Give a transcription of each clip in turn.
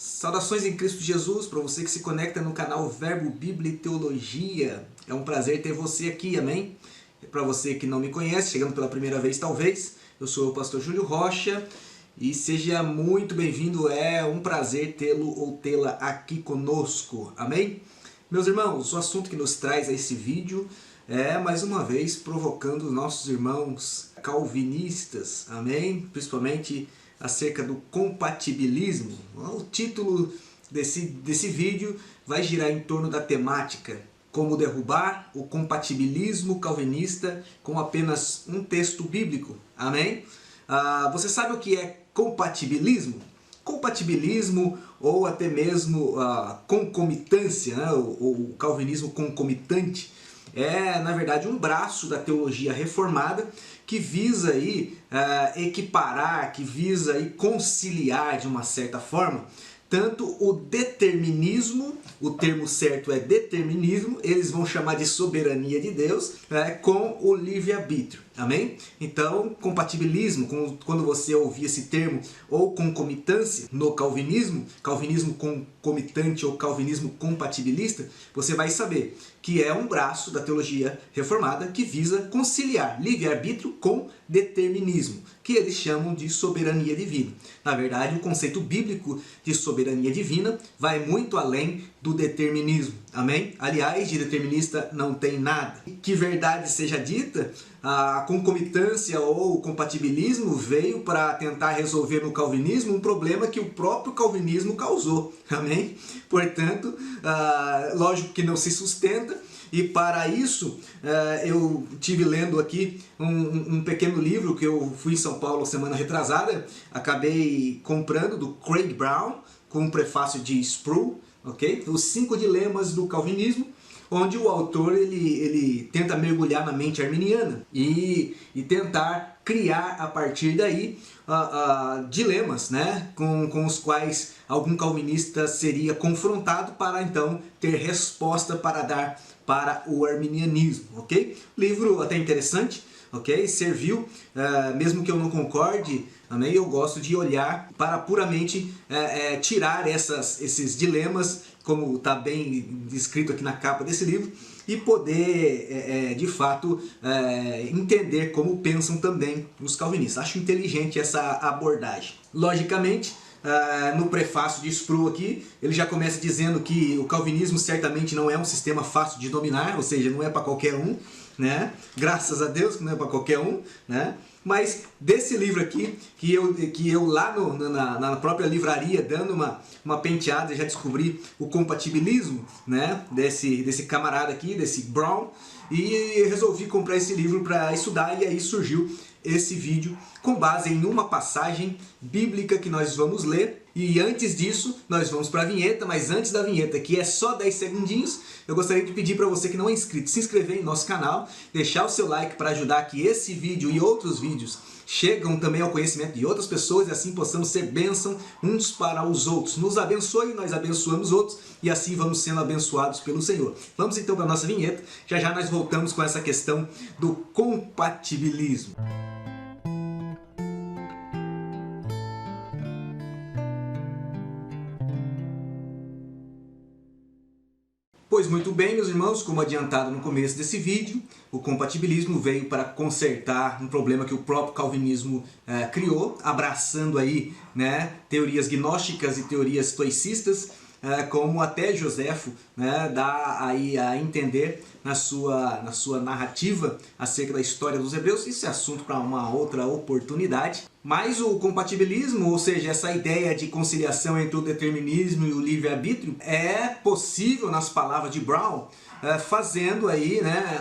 Saudações em Cristo Jesus para você que se conecta no canal Verbo, Bíblia e Teologia. É um prazer ter você aqui, amém? Para você que não me conhece, chegando pela primeira vez talvez, eu sou o pastor Júlio Rocha e seja muito bem-vindo, é um prazer tê-lo ou tê-la aqui conosco, amém? Meus irmãos, o assunto que nos traz a esse vídeo é, mais uma vez, provocando os nossos irmãos calvinistas, amém? Principalmente acerca do compatibilismo. O título desse vídeo vai girar em torno da temática como derrubar o compatibilismo calvinista com apenas um texto bíblico, amém? Você sabe o que é compatibilismo? Compatibilismo ou até mesmo concomitância, né? o calvinismo concomitante, é na verdade um braço da teologia reformada que visa aí equiparar, que visa aí conciliar de uma certa forma tanto o determinismo, o termo certo é determinismo, eles vão chamar de soberania de Deus, com o livre-arbítrio, amém? Então, compatibilismo, quando você ouvir esse termo, ou concomitância no calvinismo, calvinismo concomitante ou calvinismo compatibilista, você vai saber que é um braço da teologia reformada que visa conciliar livre-arbítrio com determinismo, que eles chamam de soberania divina. Na verdade, o conceito bíblico de soberania divina vai muito além do determinismo, amém? Aliás, de determinista não tem nada. Que verdade seja dita, a concomitância ou o compatibilismo veio para tentar resolver no calvinismo um problema que o próprio calvinismo causou, amém? Portanto, lógico que não se sustenta. E para isso, eu tive lendo aqui um pequeno livro que eu fui em São Paulo semana retrasada, acabei comprando do Craig Brown, com um prefácio de Sproul, ok? Os 5 dilemas do calvinismo, onde o autor ele tenta mergulhar na mente arminiana e tentar criar a partir daí dilemas, né, com os quais algum calvinista seria confrontado para então ter resposta para dar para o arminianismo, ok? Livro até interessante, ok? Serviu, mesmo que eu não concorde, amém? Eu gosto de olhar para puramente tirar esses dilemas, como está bem descrito aqui na capa desse livro, e poder, de fato, entender como pensam também os calvinistas. Acho inteligente essa abordagem. Logicamente, no prefácio de Sproul aqui, ele já começa dizendo que o calvinismo certamente não é um sistema fácil de dominar, ou seja, não é para qualquer um, né? Graças a Deus que não é para qualquer um, né? Mas desse livro aqui, que eu lá na própria livraria, dando uma penteada, já descobri o compatibilismo, né? desse camarada aqui, desse Brown, e resolvi comprar esse livro para estudar, e aí surgiu esse vídeo com base em uma passagem bíblica que nós vamos ler. E antes disso, nós vamos para a vinheta, mas antes da vinheta, que é só 10 segundinhos, eu gostaria de pedir para você que não é inscrito, se inscrever em nosso canal, deixar o seu like para ajudar que esse vídeo e outros vídeos chegam também ao conhecimento de outras pessoas e assim possamos ser bênção uns para os outros. Nos abençoe, nós abençoamos outros e assim vamos sendo abençoados pelo Senhor. Vamos então para a nossa vinheta, já já nós voltamos com essa questão do compatibilismo. Pois muito bem, meus irmãos, como adiantado no começo desse vídeo, o compatibilismo veio para consertar um problema que o próprio calvinismo criou, abraçando aí, né, teorias gnósticas e teorias estoicistas, como até Joséfo, né, dá aí a entender na sua narrativa acerca da história dos hebreus. Isso é assunto para uma outra oportunidade. Mas o compatibilismo, ou seja, essa ideia de conciliação entre o determinismo e o livre-arbítrio, é possível nas palavras de Brown, fazendo aí, né,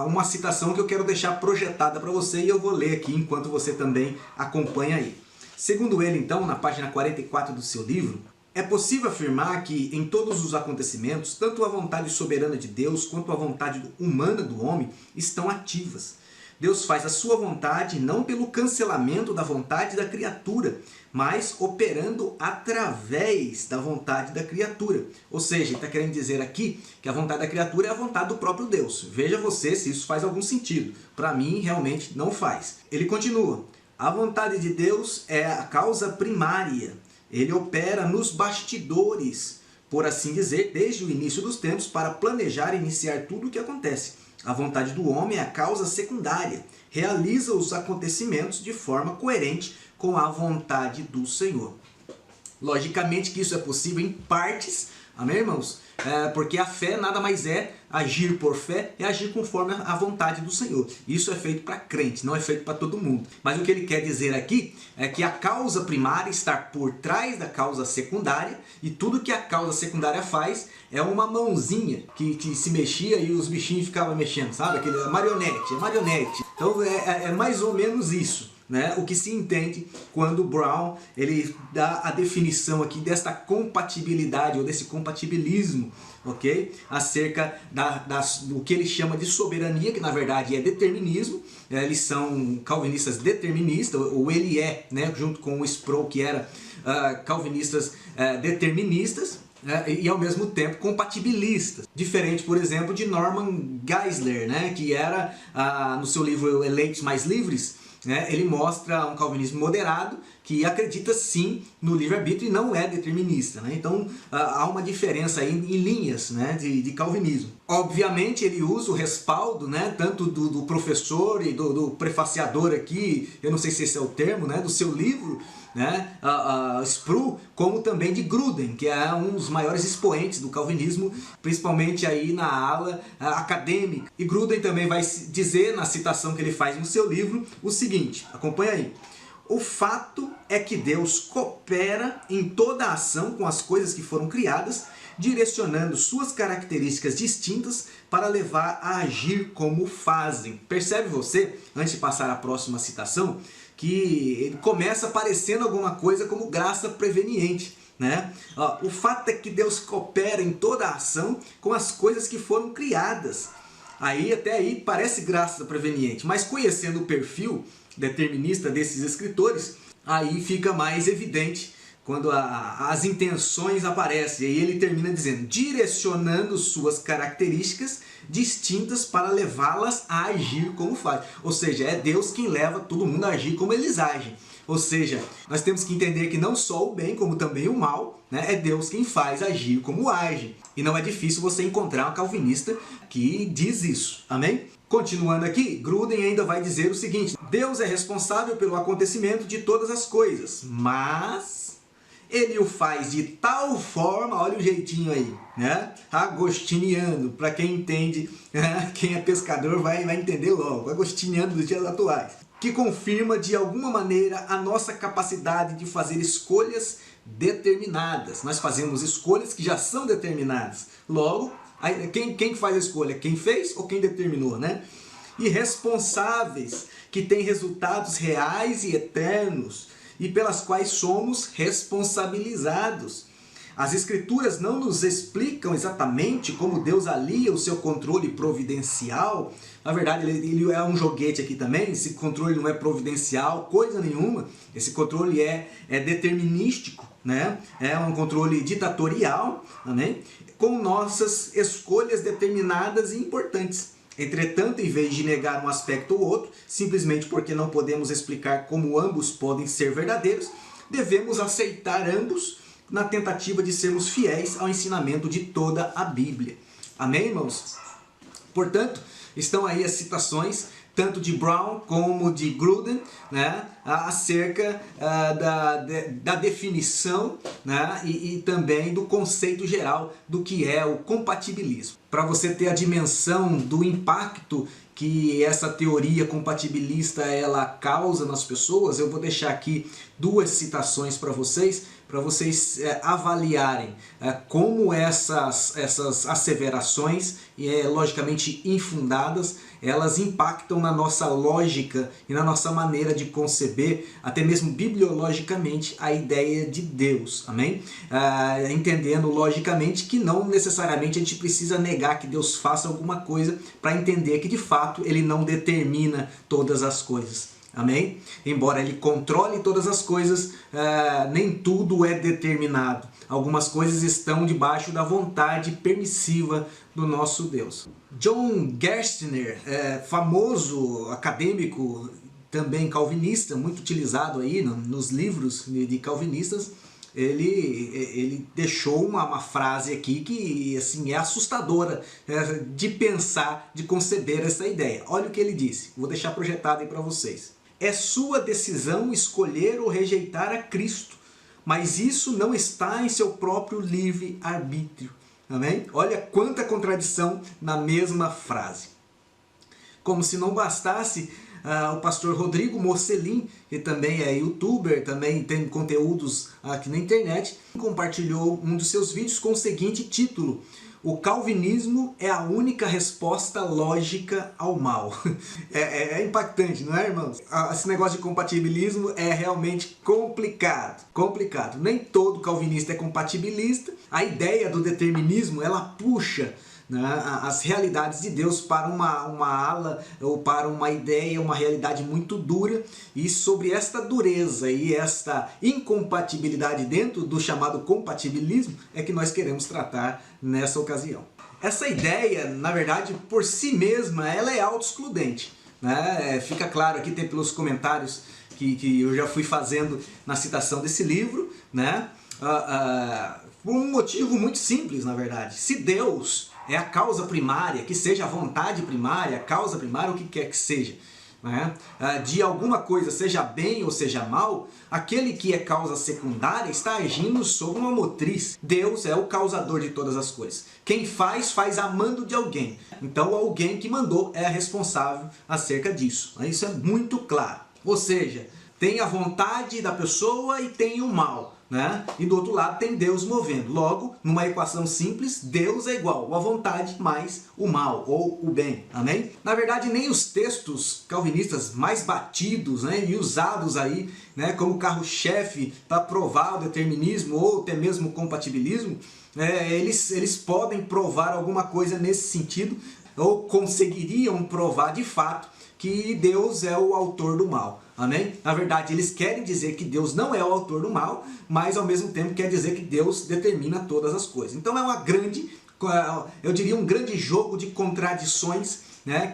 uma citação que eu quero deixar projetada para você e eu vou ler aqui enquanto você também acompanha aí. Segundo ele, então, na página 44 do seu livro, é possível afirmar que em todos os acontecimentos, tanto a vontade soberana de Deus quanto a vontade humana do homem estão ativas. Deus faz a sua vontade não pelo cancelamento da vontade da criatura, mas operando através da vontade da criatura. Ou seja, ele está querendo dizer aqui que a vontade da criatura é a vontade do próprio Deus. Veja você se isso faz algum sentido. Para mim, realmente não faz. Ele continua. A vontade de Deus é a causa primária. ele opera nos bastidores, por assim dizer, desde o início dos tempos, para planejar e iniciar tudo o que acontece. A vontade do homem é a causa secundária, realiza os acontecimentos de forma coerente com a vontade do Senhor. Logicamente que isso é possível em partes, amém, irmãos? Porque a fé nada mais é agir por fé, é agir conforme a vontade do Senhor. Isso é feito para crente, não é feito para todo mundo. Mas o que ele quer dizer aqui é que a causa primária está por trás da causa secundária, e tudo que a causa secundária faz é uma mãozinha que se mexia e os bichinhos ficavam mexendo, sabe? Aquele marionete. Então é mais ou menos isso, né? O que se entende quando Brown ele dá a definição aqui desta compatibilidade ou desse compatibilismo, ok? Acerca do que ele chama de soberania, que na verdade é determinismo. Eles são calvinistas deterministas, ou ele é, né, junto com o Sproul, que era calvinistas deterministas, e ao mesmo tempo compatibilistas. Diferente, por exemplo, de Norman Geisler, né, que era, no seu livro Eleitos Mais Livres, né, ele mostra um calvinismo moderado que acredita sim no livre-arbítrio e não é determinista, né? Então há uma diferença aí em linhas, né, de calvinismo. Obviamente ele usa o respaldo, né, tanto do professor e do prefaciador aqui, eu não sei se esse é o termo, né, do seu livro, né, Sproul, como também de Gruden, que é um dos maiores expoentes do calvinismo, principalmente aí na ala acadêmica. E Gruden também vai dizer, na citação que ele faz no seu livro, o seguinte, acompanha aí: o fato é que Deus coopera em toda a ação com as coisas que foram criadas, direcionando suas características distintas para levar a agir como fazem. Percebe você, antes de passar à próxima citação, que ele começa parecendo alguma coisa como graça preveniente, né? O fato é que Deus coopera em toda a ação com as coisas que foram criadas. Até aí parece graça preveniente, mas conhecendo o perfil determinista desses escritores, aí fica mais evidente quando as intenções aparecem. E aí ele termina dizendo, direcionando suas características distintas para levá-las a agir como faz. Ou seja, é Deus quem leva todo mundo a agir como eles agem. Ou seja, nós temos que entender que não só o bem, como também o mal, né, é Deus quem faz agir como age. E não é difícil você encontrar um calvinista que diz isso. Amém? Continuando aqui, Gruden ainda vai dizer o seguinte: Deus é responsável pelo acontecimento de todas as coisas, mas ele o faz de tal forma, olha o jeitinho aí, né? Agostiniano, para quem entende, quem é pescador vai entender logo, agostiniano dos dias atuais, que confirma de alguma maneira a nossa capacidade de fazer escolhas determinadas. Nós fazemos escolhas que já são determinadas. Logo, quem faz a escolha? Quem fez ou quem determinou, né? E responsáveis, que têm resultados reais e eternos, e pelas quais somos responsabilizados. As Escrituras não nos explicam exatamente como Deus alia o seu controle providencial. Na verdade, ele é um joguete aqui também. Esse controle não é providencial, coisa nenhuma. Esse controle é determinístico, né? É um controle ditatorial, né? Com nossas escolhas determinadas e importantes. Entretanto, em vez de negar um aspecto ou outro, simplesmente porque não podemos explicar como ambos podem ser verdadeiros, devemos aceitar ambos na tentativa de sermos fiéis ao ensinamento de toda a Bíblia. Amém, irmãos? Portanto, estão aí as citações, tanto de Brown como de Gruden, né, acerca da definição, né, e também do conceito geral do que é o compatibilismo. Para você ter a dimensão do impacto que essa teoria compatibilista ela causa nas pessoas, eu vou deixar aqui duas citações para vocês avaliarem como essas asseverações, logicamente infundadas, elas impactam na nossa lógica e na nossa maneira de conceber, até mesmo bibliologicamente, a ideia de Deus. Amém? Entendendo logicamente que não necessariamente a gente precisa negar que Deus faça alguma coisa para entender que de fato Ele não determina todas as coisas. Amém? Embora Ele controle todas as coisas, nem tudo é determinado. Algumas coisas estão debaixo da vontade permissiva do nosso Deus. John Gerstner, famoso acadêmico, também calvinista, muito utilizado aí nos livros de calvinistas, ele deixou uma frase aqui que assim, é assustadora de pensar, de conceber essa ideia. Olha o que ele disse, vou deixar projetado aí para vocês. É sua decisão escolher ou rejeitar a Cristo, mas isso não está em seu próprio livre-arbítrio. Amém? Olha quanta contradição na mesma frase. Como se não bastasse, o pastor Rodrigo Mocelin, que também é youtuber, também tem conteúdos aqui na internet, compartilhou um dos seus vídeos com o seguinte título: o calvinismo é a única resposta lógica ao mal. É impactante, não é, irmãos? Esse negócio de compatibilismo é realmente complicado. Complicado. Nem todo calvinista é compatibilista. A ideia do determinismo, ela puxa, né, as realidades de Deus para uma ala ou para uma ideia, uma realidade muito dura, e sobre esta dureza e esta incompatibilidade dentro do chamado compatibilismo é que nós queremos tratar nessa ocasião. Essa ideia, na verdade, por si mesma, ela é autoexcludente, né? Fica claro aqui, tem pelos comentários que eu já fui fazendo na citação desse livro, né? Por um motivo muito simples, na verdade. Se Deus é a causa primária, que seja a vontade primária, a causa primária, o que quer que seja, né, de alguma coisa, seja bem ou seja mal, aquele que é causa secundária está agindo sobre uma motriz. Deus é o causador de todas as coisas. Quem faz, faz amando de alguém. Então alguém que mandou é responsável acerca disso. Isso é muito claro. Ou seja, tem a vontade da pessoa e tem o mal, né? E do outro lado tem Deus movendo. Logo, numa equação simples, Deus é igual a vontade mais o mal ou o bem. Amém? Na verdade, nem os textos calvinistas mais batidos, né, e usados aí, né, como carro-chefe para provar o determinismo ou até mesmo o compatibilismo, eles podem provar alguma coisa nesse sentido, ou conseguiriam provar de fato que Deus é o autor do mal. Amém? Na verdade, eles querem dizer que Deus não é o autor do mal, mas ao mesmo tempo quer dizer que Deus determina todas as coisas. Então é uma grande, eu diria um grande jogo de contradições, né?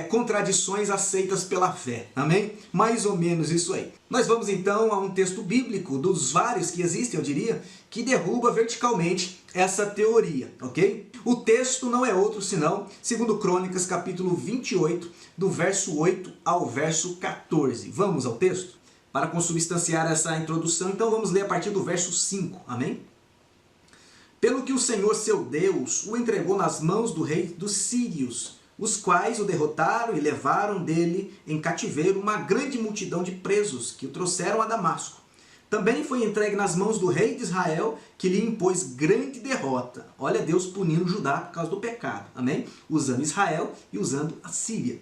Contradições aceitas pela fé. Amém? Mais ou menos isso aí. Nós vamos então a um texto bíblico, dos vários que existem, eu diria, que derruba verticalmente essa teoria, ok? O texto não é outro senão 2 Crônicas, capítulo 28, do verso 8 ao verso 14. Vamos ao texto? Para consubstanciar essa introdução, então vamos ler a partir do verso 5, amém? Pelo que o Senhor seu Deus o entregou nas mãos do rei dos sírios, os quais o derrotaram e levaram dele em cativeiro uma grande multidão de presos que o trouxeram a Damasco. Também foi entregue nas mãos do rei de Israel, que lhe impôs grande derrota. Olha Deus punindo Judá por causa do pecado, amém? Usando Israel e usando a Síria.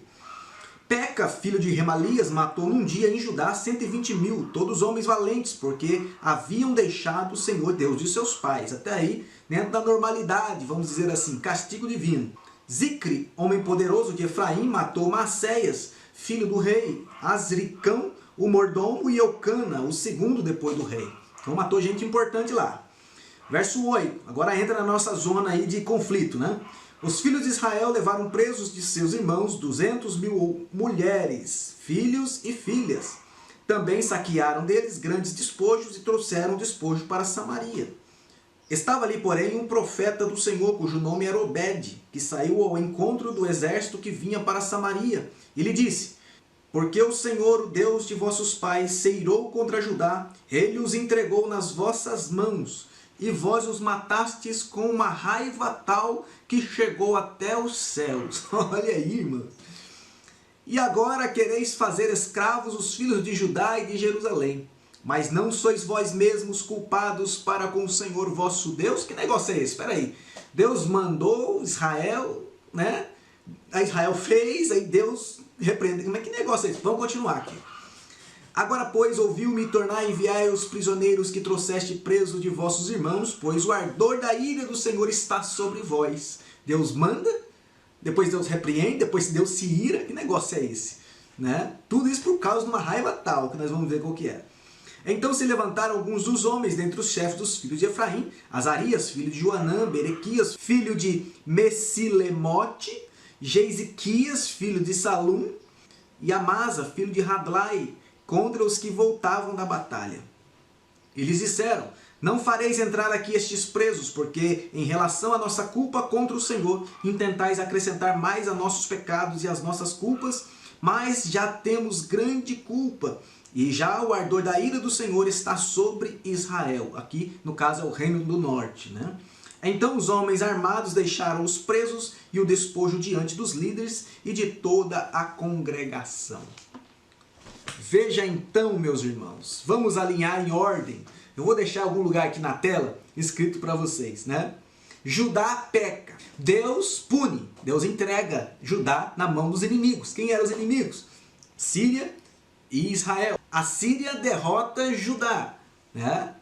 Peca, filho de Remalias, matou num dia em Judá 120.000, todos homens valentes, porque haviam deixado o Senhor Deus de seus pais. Até aí, dentro da normalidade, vamos dizer assim, castigo divino. Zicre, homem poderoso de Efraim, matou Maceias, filho do rei, Azricão, o mordomo, e Eucana, o segundo depois do rei. Então matou gente importante lá. Verso 8, agora entra na nossa zona aí de conflito, né? Os filhos de Israel levaram presos de seus irmãos 200.000 mulheres, filhos e filhas. Também saquearam deles grandes despojos e trouxeram despojo para Samaria. Estava ali, porém, um profeta do Senhor, cujo nome era Obed, que saiu ao encontro do exército que vinha para Samaria, e lhe disse: porque o Senhor, o Deus de vossos pais, se irou contra Judá, ele os entregou nas vossas mãos, e vós os matastes com uma raiva tal que chegou até os céus. Olha aí, irmão. E agora quereis fazer escravos os filhos de Judá e de Jerusalém. Mas não sois vós mesmos culpados para com o Senhor vosso Deus? Que negócio é esse? Espera aí. Deus mandou Israel, né? A Israel fez, aí Deus repreendeu. Mas que negócio é esse? Vamos continuar aqui. Agora, pois, ouviu-me tornar a enviar os prisioneiros que trouxeste presos de vossos irmãos, pois o ardor da ira do Senhor está sobre vós. Deus manda, depois Deus repreende, depois Deus se ira. Que negócio é esse? Né? Tudo isso por causa de uma raiva tal, que nós vamos ver qual que é. Então se levantaram alguns dos homens dentre os chefes dos filhos de Efraim, Azarias, filho de Joanã, Berequias, filho de Messilemote, Geisiquias, filho de Salum, e Amasa, filho de Radlai, contra os que voltavam da batalha. E lhes disseram: não fareis entrar aqui estes presos, porque em relação à nossa culpa contra o Senhor, intentais acrescentar mais a nossos pecados e as nossas culpas, mas já temos grande culpa, e já o ardor da ira do Senhor está sobre Israel. Aqui, no caso, é o reino do norte, né? Então os homens armados deixaram os presos e o despojo diante dos líderes e de toda a congregação. Veja então, meus irmãos, vamos alinhar em ordem. Eu vou deixar algum lugar aqui na tela escrito para vocês, né? Judá peca, Deus pune, Deus entrega Judá na mão dos inimigos. Quem eram os inimigos? Síria e Israel. A Síria derrota Judá, né?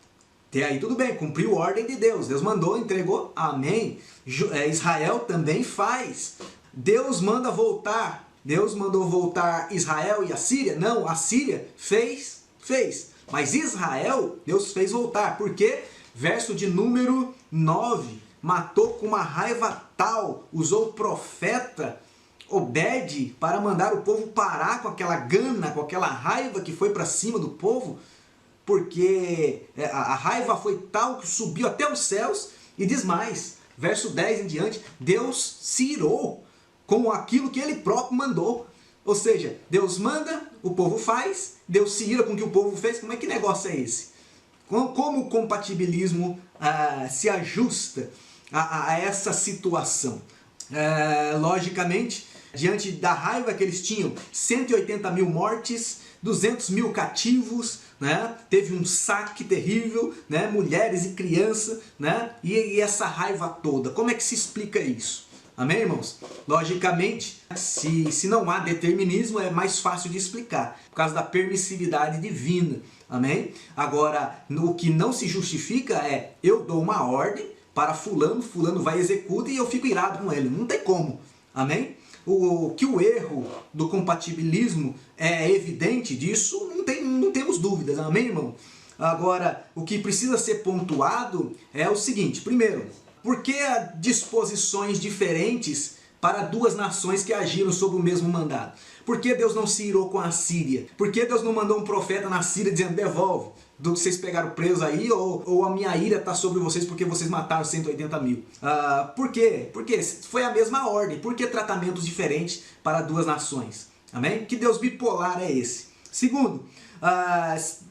Até aí tudo bem, cumpriu a ordem de Deus. Deus mandou, entregou, amém. Israel também faz. Deus manda voltar. Deus mandou voltar Israel e a Síria? Não, a Síria fez. Mas Israel, Deus fez voltar. Por quê? Verso de número 9. Matou com uma raiva tal, usou o profeta Obed para mandar o povo parar com aquela gana, com aquela raiva que foi para cima do povo, porque a raiva foi tal que subiu até os céus. E diz mais, verso 10 em diante, Deus se irou com aquilo que ele próprio mandou. Ou seja, Deus manda, o povo faz, Deus se ira com o que o povo fez. Como é que negócio é esse? Como o compatibilismo se ajusta a essa situação? Logicamente, diante da raiva que eles tinham, 180 mil mortes, 200 mil cativos, né? Teve um saque terrível, né? Mulheres e crianças, né? E essa raiva toda, como é que se explica isso? Amém, irmãos? Logicamente, se não há determinismo, é mais fácil de explicar, por causa da permissividade divina. Amém? Agora, o que não se justifica é, eu dou uma ordem para fulano, fulano vai e executa e eu fico irado com ele. Não tem como. Amém? Que o erro do compatibilismo é evidente disso, não temos dúvidas. Amém, irmão? Agora, o que precisa ser pontuado é o seguinte. Primeiro, por que há disposições diferentes para duas nações que agiram sob o mesmo mandado? Por que Deus não se irou com a Síria? Por que Deus não mandou um profeta na Síria dizendo, devolve do que vocês pegaram presos aí, ou a minha ira está sobre vocês porque vocês mataram 180 mil? Por quê? Porque foi a mesma ordem. Por que tratamentos diferentes para duas nações? Amém? Que Deus bipolar é esse? Segundo,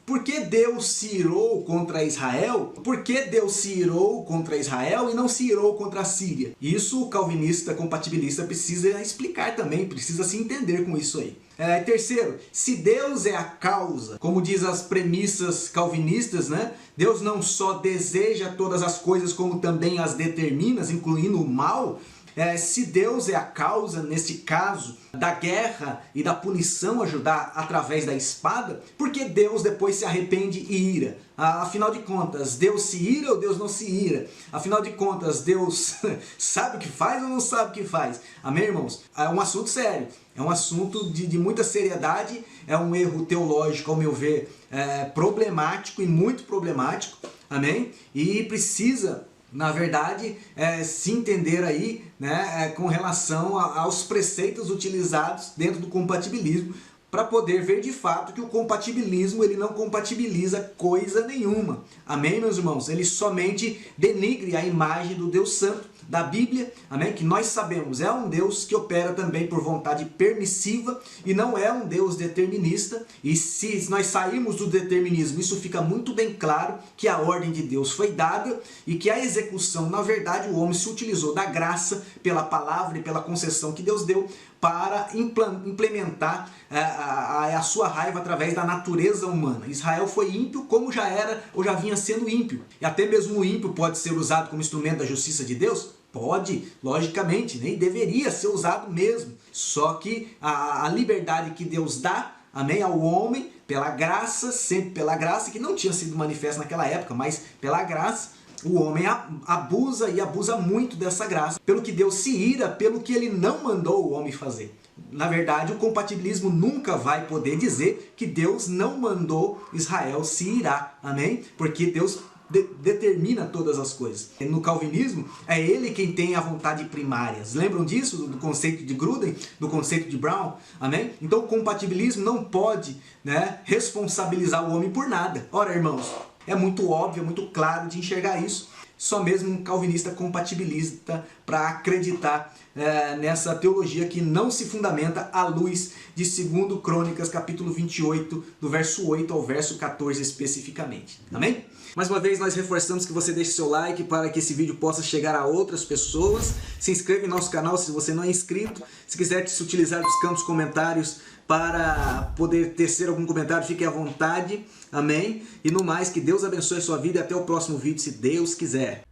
por que Deus se irou contra Israel? Por que Deus se irou contra Israel e não se irou contra a Síria? Isso o calvinista, compatibilista precisa explicar também, precisa se entender com isso aí. Terceiro, se Deus é a causa, como diz as premissas calvinistas, né? Deus não só deseja todas as coisas, como também as determina, incluindo o mal. Se Deus é a causa, nesse caso, da guerra e da punição a Judá através da espada, por que Deus depois se arrepende e ira? Afinal de contas, Deus se ira ou Deus não se ira? Afinal de contas, Deus sabe o que faz ou não sabe o que faz? Amém, irmãos? É um assunto sério, é um assunto de muita seriedade, é um erro teológico, ao meu ver, problemático e muito problemático, amém? E precisa, na verdade, se entender aí, né, com relação aos preceitos utilizados dentro do compatibilismo, para poder ver de fato que o compatibilismo ele não compatibiliza coisa nenhuma. Amém, meus irmãos? Ele somente denigre a imagem do Deus Santo da Bíblia, amém? Que nós sabemos é um Deus que opera também por vontade permissiva e não é um Deus determinista. E se nós sairmos do determinismo, isso fica muito bem claro que a ordem de Deus foi dada e que a execução, na verdade, o homem se utilizou da graça pela palavra e pela concessão que Deus deu para implementar a sua raiva através da natureza humana. Israel foi ímpio como já era ou já vinha sendo ímpio. E até mesmo o ímpio pode ser usado como instrumento da justiça de Deus? Pode, logicamente, né? E deveria ser usado mesmo. Só que a liberdade que Deus dá, amém, ao homem, pela graça, sempre pela graça, que não tinha sido manifesta naquela época, mas pela graça, o homem abusa e abusa muito dessa graça, pelo que Deus se ira, pelo que ele não mandou o homem fazer. Na verdade, o compatibilismo nunca vai poder dizer que Deus não mandou Israel se irar, amém? Porque Deus determina todas as coisas. No calvinismo, é ele quem tem a vontade primária. Lembram disso? Do conceito de Gruden? Do conceito de Brown? Amém? Então o compatibilismo não pode, né, responsabilizar o homem por nada. Ora, irmãos, É muito óbvio, é muito claro de enxergar isso. Só mesmo um calvinista compatibilista para acreditar nessa teologia que não se fundamenta à luz de 2 Crônicas, capítulo 28, do verso 8 ao verso 14 especificamente. Amém? Mais uma vez nós reforçamos que você deixe seu like para que esse vídeo possa chegar a outras pessoas. Se inscreva em nosso canal se você não é inscrito. Se quiser se utilizar dos campos comentários para poder tecer algum comentário, fique à vontade. Amém? E no mais, que Deus abençoe a sua vida e até o próximo vídeo, se Deus quiser.